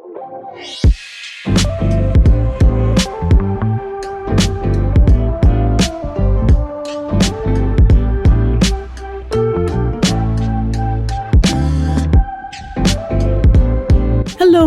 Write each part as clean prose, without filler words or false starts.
Hello,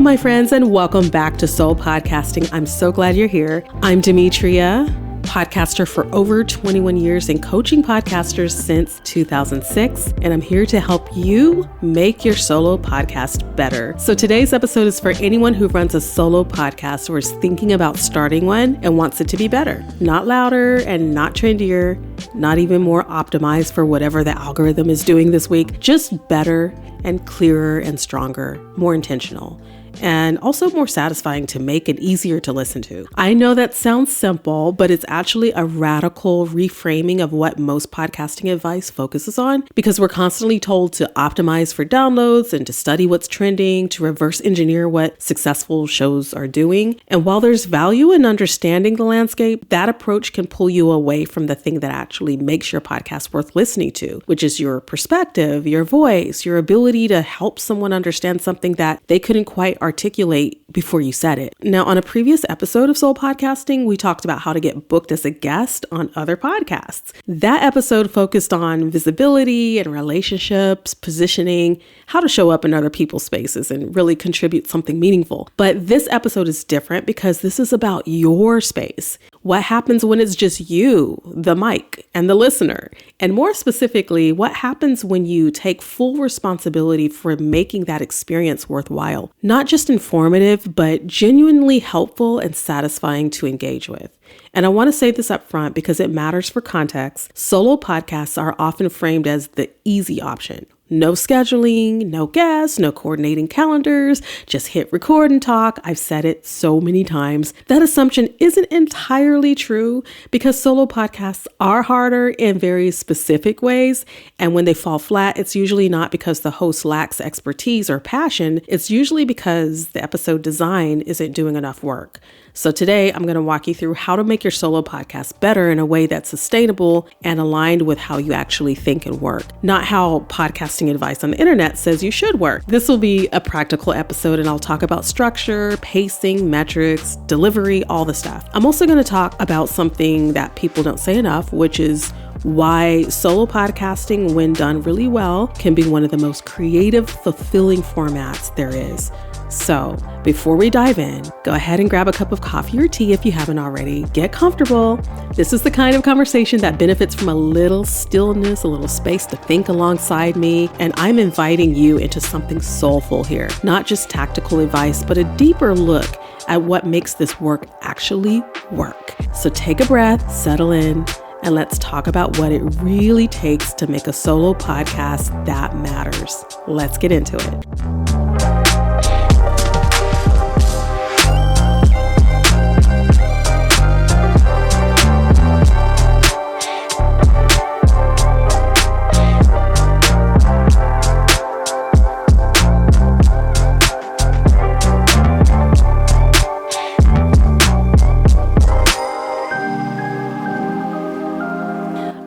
my friends, and welcome back to Soul Podcasting. I'm so glad you're here. I'm Demetria, podcaster for over 21 years and coaching podcasters since 2006, and I'm here to help you make your solo podcast better. So today's episode is for anyone who runs a solo podcast or is thinking about starting one and wants it to be better. Not louder and not trendier, not even more optimized for whatever the algorithm is doing this week, just better and clearer and stronger, more intentional, and also more satisfying to make and easier to listen to. I know that sounds simple, but it's actually a radical reframing of what most podcasting advice focuses on, because we're constantly told to optimize for downloads and to study what's trending, to reverse engineer what successful shows are doing. And while there's value in understanding the landscape, that approach can pull you away from the thing that actually makes your podcast worth listening to, which is your perspective, your voice, your ability to help someone understand something that they couldn't quite articulate before you said it. Now, on a previous episode of Soul Podcasting, we talked about how to get booked as a guest on other podcasts. That episode focused on visibility and relationships, positioning, how to show up in other people's spaces and really contribute something meaningful. But this episode is different because this is about your space. What happens when it's just you, the mic, and the listener? And more specifically, what happens when you take full responsibility for making that experience worthwhile? Not just informative, but genuinely helpful and satisfying to engage with. And I want to say this up front because it matters for context. Solo podcasts are often framed as the easy option. No scheduling, no guests, no coordinating calendars, just hit record and talk. I've said it so many times. That assumption isn't entirely true because solo podcasts are harder in very specific ways. And when they fall flat, it's usually not because the host lacks expertise or passion. It's usually because the episode design isn't doing enough work. So today I'm going to walk you through how to make your solo podcast better in a way that's sustainable and aligned with how you actually think and work, not how podcasting advice on the internet says you should work. This will be a practical episode and I'll talk about structure, pacing, metrics, delivery, all the stuff. I'm also going to talk about something that people don't say enough, which is why solo podcasting, when done really well, can be one of the most creative, fulfilling formats there is. So before we dive in, go ahead and grab a cup of coffee or tea if you haven't already. Get comfortable. This is the kind of conversation that benefits from a little stillness, a little space to think alongside me. And I'm inviting you into something soulful here, not just tactical advice, but a deeper look at what makes this work actually work. So take a breath, settle in, and let's talk about what it really takes to make a solo podcast that matters. Let's get into it.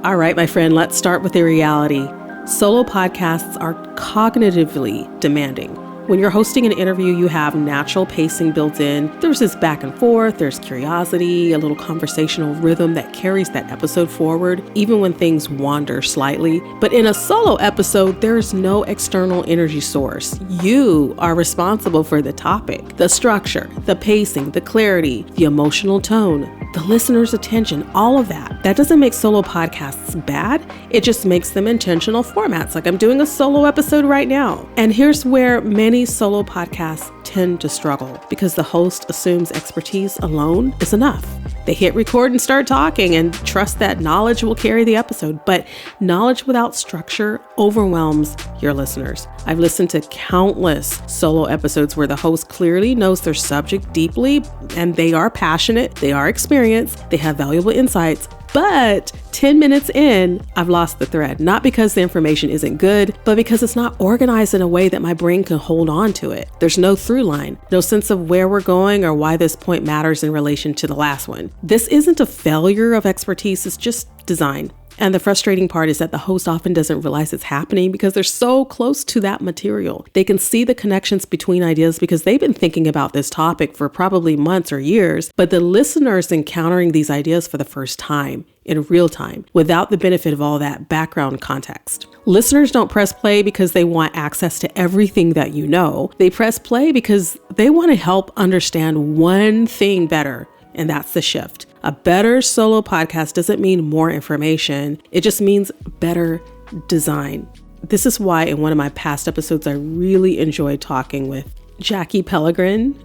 All right, my friend, let's start with the reality. Solo podcasts are cognitively demanding. When you're hosting an interview, you have natural pacing built in. There's this back and forth, there's curiosity, a little conversational rhythm that carries that episode forward, even when things wander slightly. But in a solo episode, there's no external energy source. You are responsible for the topic, the structure, the pacing, the clarity, the emotional tone, the listener's attention, all of that. That doesn't make solo podcasts bad. It just makes them intentional formats. Like I'm doing a solo episode right now. And here's where many solo podcasts tend to struggle because the host assumes expertise alone is enough. They hit record and start talking and trust that knowledge will carry the episode. But knowledge without structure overwhelms your listeners. I've listened to countless solo episodes where the host clearly knows their subject deeply and they are passionate, they are experienced, they have valuable insights. But 10 minutes in, I've lost the thread, not because the information isn't good, but because it's not organized in a way that my brain can hold on to it. There's no through line, no sense of where we're going or why this point matters in relation to the last one. This isn't a failure of expertise, it's just design. And the frustrating part is that the host often doesn't realize it's happening because they're so close to that material. They can see the connections between ideas because they've been thinking about this topic for probably months or years, but the listener is encountering these ideas for the first time in real time without the benefit of all that background context. Listeners don't press play because they want access to everything that you know. They press play because they want to help understand one thing better, and that's the shift. A better solo podcast doesn't mean more information. It just means better design. This is why in one of my past episodes, I really enjoyed talking with Jackie Pellegrin,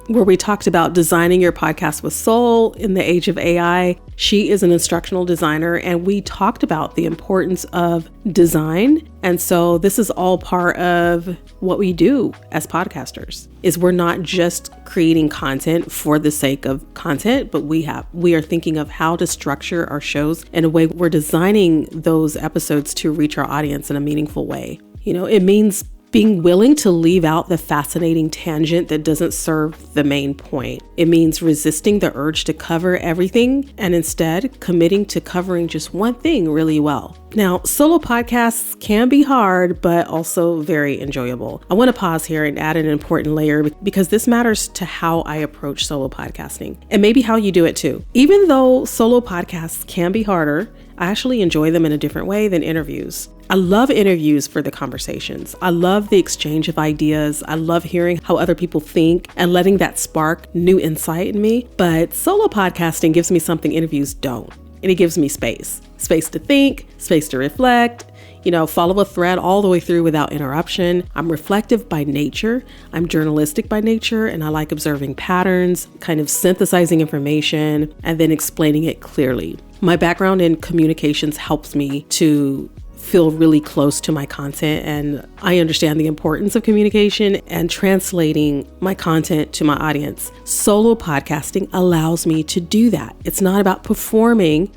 where we talked about designing your podcast with soul in the age of AI. She is an instructional designer, and we talked about the importance of design. And so this is all part of what we do as podcasters, is we're not just creating content for the sake of content, but we are thinking of how to structure our shows in a way we're designing those episodes to reach our audience in a meaningful way. It means being willing to leave out the fascinating tangent that doesn't serve the main point. It means resisting the urge to cover everything and instead committing to covering just one thing really well. Now, solo podcasts can be hard, but also very enjoyable. I want to pause here and add an important layer because this matters to how I approach solo podcasting and maybe how you do it too. Even though solo podcasts can be harder, I actually enjoy them in a different way than interviews. I love interviews for the conversations. I love the exchange of ideas. I love hearing how other people think and letting that spark new insight in me. But solo podcasting gives me something interviews don't. And it gives me space to think, space to reflect, follow a thread all the way through without interruption. I'm reflective by nature. I'm journalistic by nature, and I like observing patterns, kind of synthesizing information, and then explaining it clearly. My background in communications helps me to feel really close to my content, and I understand the importance of communication and translating my content to my audience. Solo podcasting allows me to do that. It's not about performing,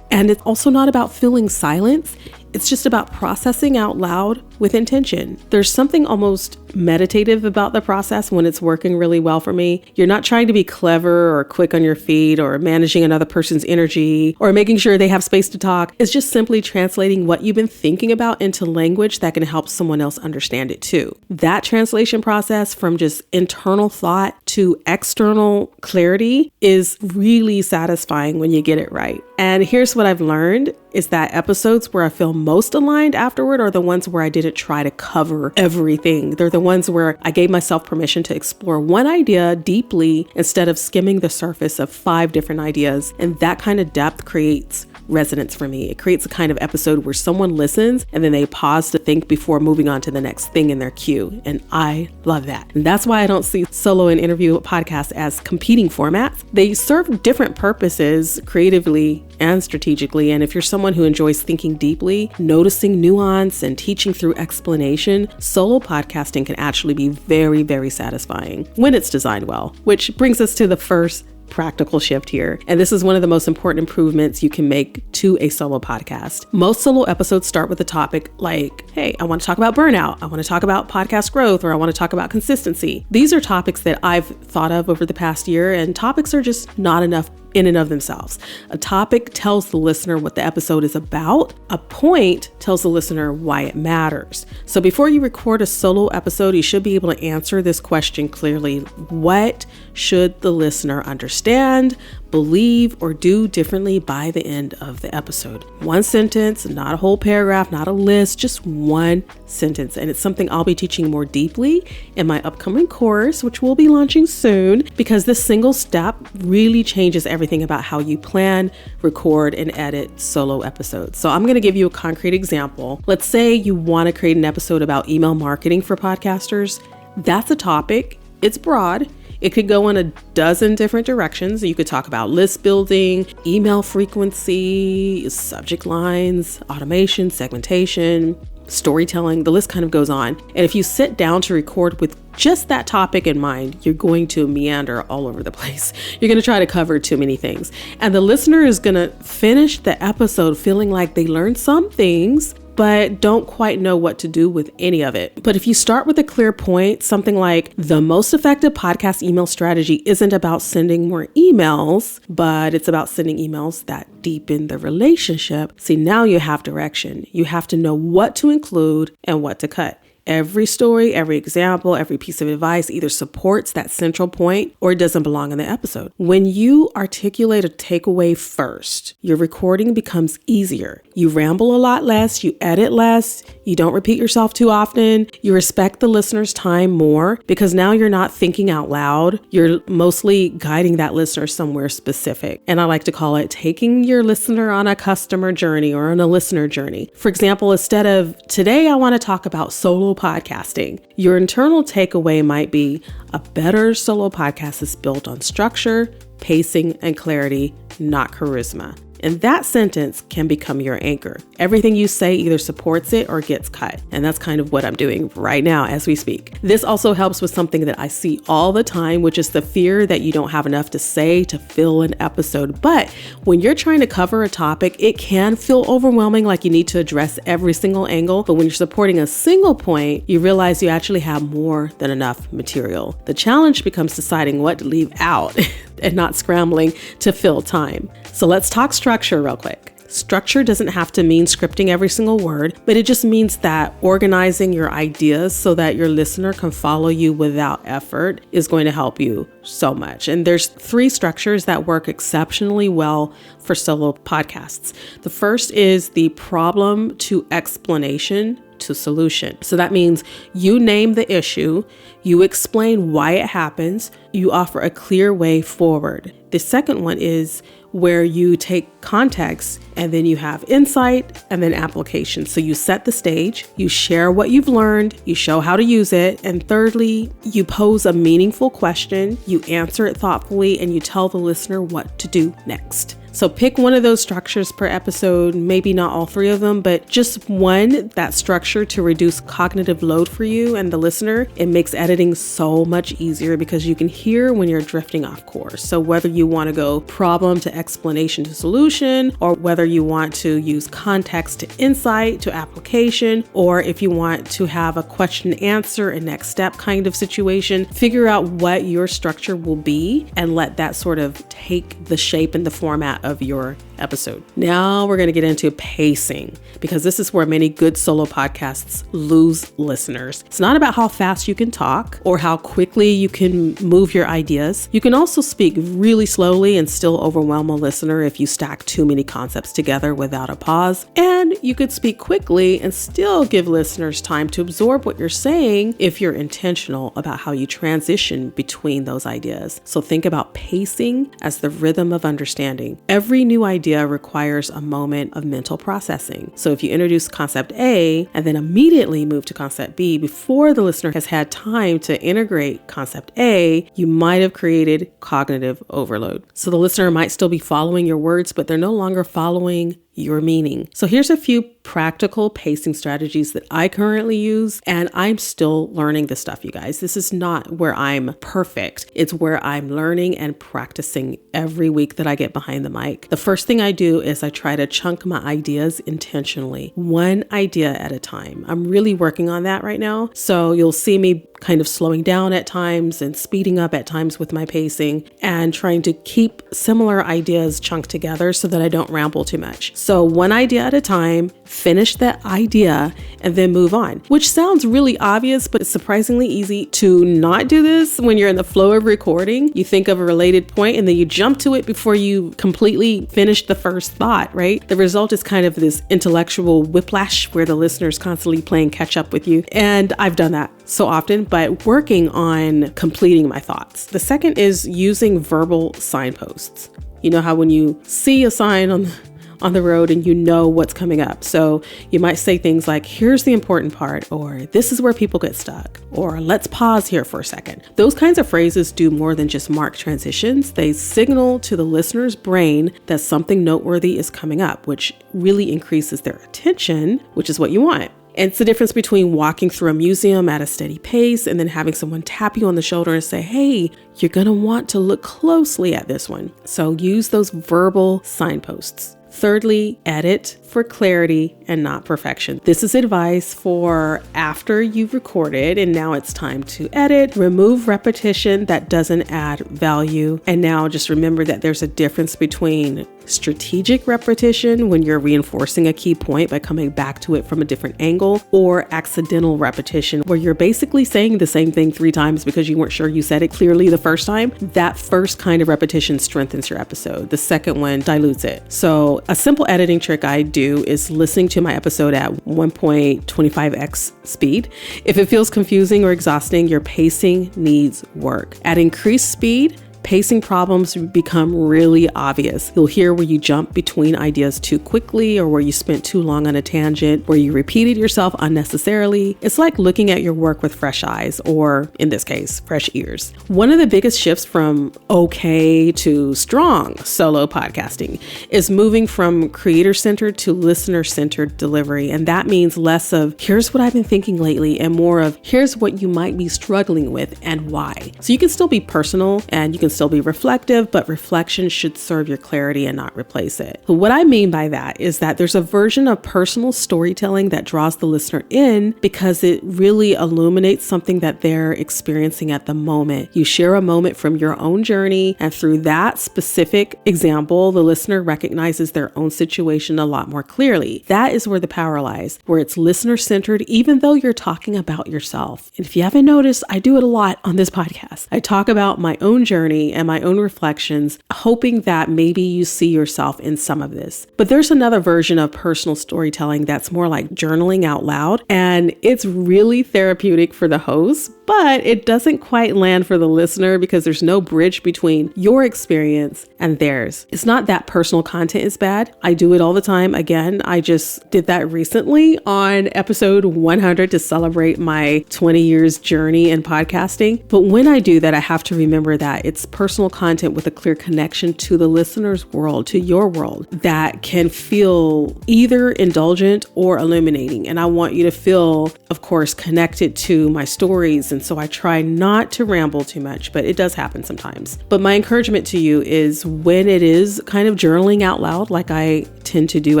and it's also not about filling silence. It's just about processing out loud with intention. There's something almost meditative about the process when it's working really well for me. You're not trying to be clever or quick on your feet or managing another person's energy or making sure they have space to talk. It's just simply translating what you've been thinking about into language that can help someone else understand it too. That translation process from just internal thought to external clarity is really satisfying when you get it right. And here's what I've learned is that episodes where I feel most aligned afterward are the ones where I didn't try to cover everything. They're the ones where I gave myself permission to explore one idea deeply instead of skimming the surface of 5 different ideas. And that kind of depth creates resonance for me. It creates a kind of episode where someone listens and then they pause to think before moving on to the next thing in their queue. And I love that. And that's why I don't see solo and interview podcasts as competing formats. They serve different purposes creatively and strategically. And if you're someone who enjoys thinking deeply, noticing nuance, and teaching through explanation, solo podcasting can actually be very, very satisfying when it's designed well, which brings us to the first practical shift here. And this is one of the most important improvements you can make to a solo podcast. Most solo episodes start with a topic like, hey, I want to talk about burnout. I want to talk about podcast growth, or I want to talk about consistency. These are topics that I've thought of over the past year, and topics are just not enough in and of themselves. A topic tells the listener what the episode is about. A point tells the listener why it matters. So before you record a solo episode, you should be able to answer this question clearly. What should the listener understand, believe, or do differently by the end of the episode? One sentence, not a whole paragraph, not a list, just one sentence. And it's something I'll be teaching more deeply in my upcoming course, which we'll be launching soon, because this single step really changes everything about how you plan, record, and edit solo episodes. So I'm going to give you a concrete example. Let's say you want to create an episode about email marketing for podcasters. That's a topic. It's broad. It could go in a dozen different directions. You could talk about list building, email frequency, subject lines, automation, segmentation, storytelling. The list kind of goes on. And if you sit down to record with just that topic in mind, you're going to meander all over the place. You're going to try to cover too many things. And the listener is going to finish the episode feeling like they learned some things, but don't quite know what to do with any of it. But if you start with a clear point, something like the most effective podcast email strategy isn't about sending more emails, but it's about sending emails that deepen the relationship. See, now you have direction. You have to know what to include and what to cut. Every story, every example, every piece of advice either supports that central point or it doesn't belong in the episode. When you articulate a takeaway first, your recording becomes easier. You ramble a lot less, you edit less, you don't repeat yourself too often, you respect the listener's time more because now you're not thinking out loud. You're mostly guiding that listener somewhere specific. And I like to call it taking your listener on a customer journey or on a listener journey. For example, instead of today, I want to talk about solo podcasting. Your internal takeaway might be a better solo podcast is built on structure, pacing, and clarity, not charisma. And that sentence can become your anchor. Everything you say either supports it or gets cut. And that's kind of what I'm doing right now as we speak. This also helps with something that I see all the time, which is the fear that you don't have enough to say to fill an episode. But when you're trying to cover a topic, it can feel overwhelming, like you need to address every single angle. But when you're supporting a single point, you realize you actually have more than enough material. The challenge becomes deciding what to leave out and not scrambling to fill time. So let's talk structure real quick. Structure doesn't have to mean scripting every single word, but it just means that organizing your ideas so that your listener can follow you without effort is going to help you so much. And there's 3 structures that work exceptionally well for solo podcasts. The first is the problem to explanation to solution. So that means you name the issue, you explain why it happens, you offer a clear way forward. The second one is where you take context and then you have insight and then application. So you set the stage, you share what you've learned, you show how to use it. And thirdly, you pose a meaningful question, you answer it thoughtfully, and you tell the listener what to do next. So pick one of those structures per episode, maybe not all 3 of them, but just one, that structure to reduce cognitive load for you and the listener. It makes editing so much easier because you can hear when you're drifting off course. So whether you want to go problem to explanation to solution, or whether you want to use context to insight to application, or if you want to have a question answer and next step kind of situation, figure out what your structure will be and let that sort of take the shape and the format of your episode. Now we're going to get into pacing, because this is where many good solo podcasts lose listeners. It's not about how fast you can talk or how quickly you can move your ideas. You can also speak really slowly and still overwhelm a listener if you stack too many concepts together without a pause. And you could speak quickly and still give listeners time to absorb what you're saying if you're intentional about how you transition between those ideas. So think about pacing as the rhythm of understanding. Every new idea requires a moment of mental processing. So if you introduce concept A and then immediately move to concept B before the listener has had time to integrate concept A, you might have created cognitive overload. So the listener might still be following your words, but they're no longer following your meaning. So here's a few practical pacing strategies that I currently use, and I'm still learning this stuff, you guys. This is not where I'm perfect. It's where I'm learning and practicing every week that I get behind the mic. The first thing I do is I try to chunk my ideas intentionally, one idea at a time. I'm really working on that right now. So you'll see me kind of slowing down at times and speeding up at times with my pacing and trying to keep similar ideas chunked together so that I don't ramble too much. So one idea at a time, finish that idea, and then move on, which sounds really obvious, but it's surprisingly easy to not do this when you're in the flow of recording. You think of a related point and then you jump to it before you completely finish the first thought, right? The result is kind of this intellectual whiplash where the listener's constantly playing catch up with you. And I've done that so often, but working on completing my thoughts. The second is using verbal signposts. You know how when you see a sign on the road and you know what's coming up. So you might say things like, here's the important part, or this is where people get stuck, or let's pause here for a second. Those kinds of phrases do more than just mark transitions. They signal to the listener's brain that something noteworthy is coming up, which really increases their attention, which is what you want. And it's the difference between walking through a museum at a steady pace and then having someone tap you on the shoulder and say, hey, you're going to want to look closely at this one. So use those verbal signposts. Thirdly, edit for clarity and not perfection. This is advice for after you've recorded and now it's time to edit. Remove repetition that doesn't add value. And now just remember that there's a difference between strategic repetition, when you're reinforcing a key point by coming back to it from a different angle, or accidental repetition, where you're basically saying the same thing 3 times because you weren't sure you said it clearly the first time. That first kind of repetition strengthens your episode. The second one dilutes it. So a simple editing trick I do is listening to my episode at 1.25x speed. If it feels confusing or exhausting, your pacing needs work. At increased speed, pacing problems become really obvious. You'll hear where you jump between ideas too quickly, or where you spent too long on a tangent, where you repeated yourself unnecessarily. It's like looking at your work with fresh eyes, or in this case, fresh ears. One of the biggest shifts from okay to strong solo podcasting is moving from creator-centered to listener-centered delivery. And that means less of here's what I've been thinking lately and more of here's what you might be struggling with and why. So you can still be personal and you can still be reflective, but reflection should serve your clarity and not replace it. So what I mean by that is that there's a version of personal storytelling that draws the listener in because it really illuminates something that they're experiencing at the moment. You share a moment from your own journey, and through that specific example, the listener recognizes their own situation a lot more clearly. That is where the power lies, where it's listener-centered, even though you're talking about yourself. And if you haven't noticed, I do it a lot on this podcast. I talk about my own journey and my own reflections, hoping that maybe you see yourself in some of this. But there's another version of personal storytelling that's more like journaling out loud, and it's really therapeutic for the host, but it doesn't quite land for the listener because there's no bridge between your experience and theirs. It's not that personal content is bad. I do it all the time. Again, I just did that recently on episode 100 to celebrate my 20 years journey in podcasting. But when I do that, I have to remember that it's personal content with a clear connection to the listener's world, to your world, that can feel either indulgent or illuminating. And I want you to feel, of course, connected to my stories. And so I try not to ramble too much, but it does happen sometimes. But my encouragement to you is when it is kind of journaling out loud, like I tend to do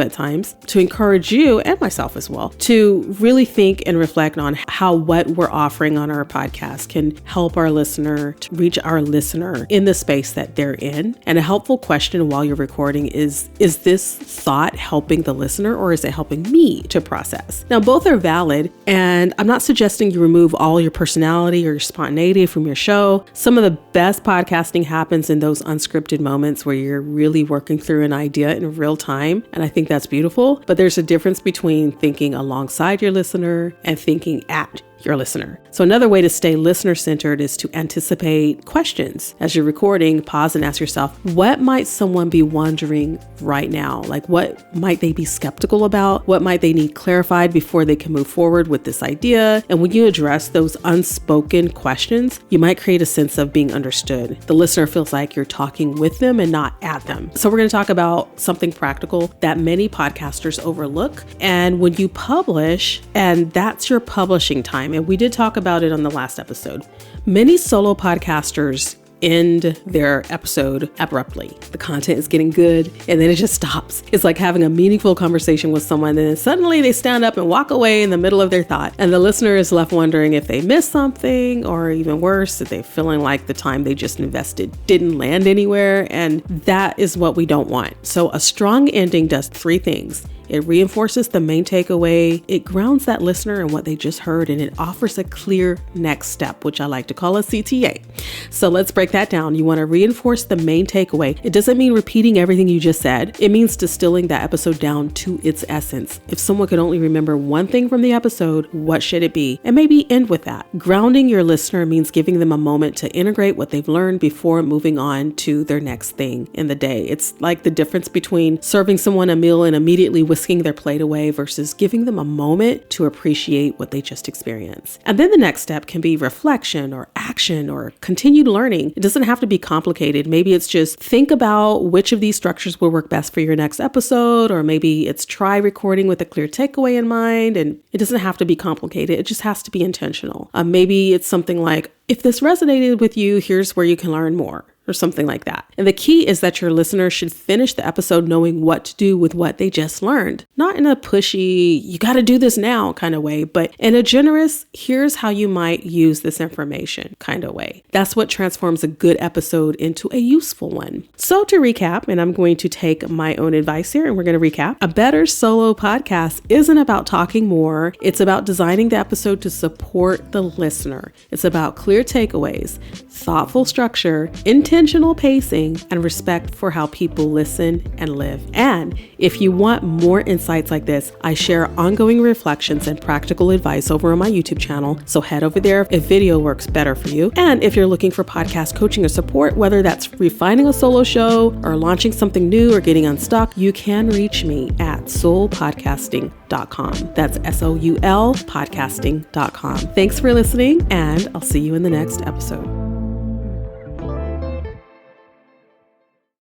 at times, to encourage you and myself as well, to really think and reflect on how what we're offering on our podcast can help our listener to reach our listener in the space that they're in. And a helpful question while you're recording is this thought helping the listener or is it helping me to process? Now, both are valid, and I'm not suggesting you remove all your personality or your spontaneity from your show. Some of the best podcasting happens in those unscripted moments where you're really working through an idea in real time. And I think that's beautiful. But there's a difference between thinking alongside your listener and thinking at your listener. So another way to stay listener-centered is to anticipate questions. As you're recording, pause and ask yourself, what might someone be wondering right now? Like, what might they be skeptical about? What might they need clarified before they can move forward with this idea? And when you address those unspoken questions, you might create a sense of being understood. The listener feels like you're talking with them and not at them. So we're going to talk about something practical that many podcasters overlook. And when you publish, and that's your publishing time, and we did talk about it on the last episode, many solo podcasters end their episode abruptly. The content is getting good and then it just stops. It's like having a meaningful conversation with someone and then suddenly they stand up and walk away in the middle of their thought. And the listener is left wondering if they missed something, or even worse, that they're feeling like the time they just invested didn't land anywhere. And that is what we don't want. So a strong ending does 3 things. It reinforces the main takeaway, it grounds that listener in what they just heard, and it offers a clear next step, which I like to call a CTA. So let's break that down. You want to reinforce the main takeaway. It doesn't mean repeating everything you just said. It means distilling that episode down to its essence. If someone could only remember one thing from the episode, what should it be? And maybe end with that. Grounding your listener means giving them a moment to integrate what they've learned before moving on to their next thing in the day. It's like the difference between serving someone a meal and immediately whisking their plate away versus giving them a moment to appreciate what they just experienced. And then the next step can be reflection or action or continued learning. It doesn't have to be complicated. Maybe it's just think about which of these structures will work best for your next episode, or maybe it's try recording with a clear takeaway in mind. And it doesn't have to be complicated. It just has to be intentional. Maybe it's something like, if this resonated with you, here's where you can learn more. or something like that. And the key is that your listener should finish the episode knowing what to do with what they just learned. Not in a pushy, you got to do this now kind of way, but in a generous, here's how you might use this information kind of way. That's what transforms a good episode into a useful one. So to recap, and I'm going to take my own advice here and we're going to recap. A better solo podcast isn't about talking more. It's about designing the episode to support the listener. It's about clear takeaways, thoughtful structure, intentional pacing, and respect for how people listen and live. And if you want more insights like this, I share ongoing reflections and practical advice over on my YouTube channel. So head over there if video works better for you. And if you're looking for podcast coaching or support, whether that's refining a solo show or launching something new or getting unstuck, you can reach me at soulpodcasting.com. That's SOUL podcasting.com. Thanks for listening, and I'll see you in the next episode.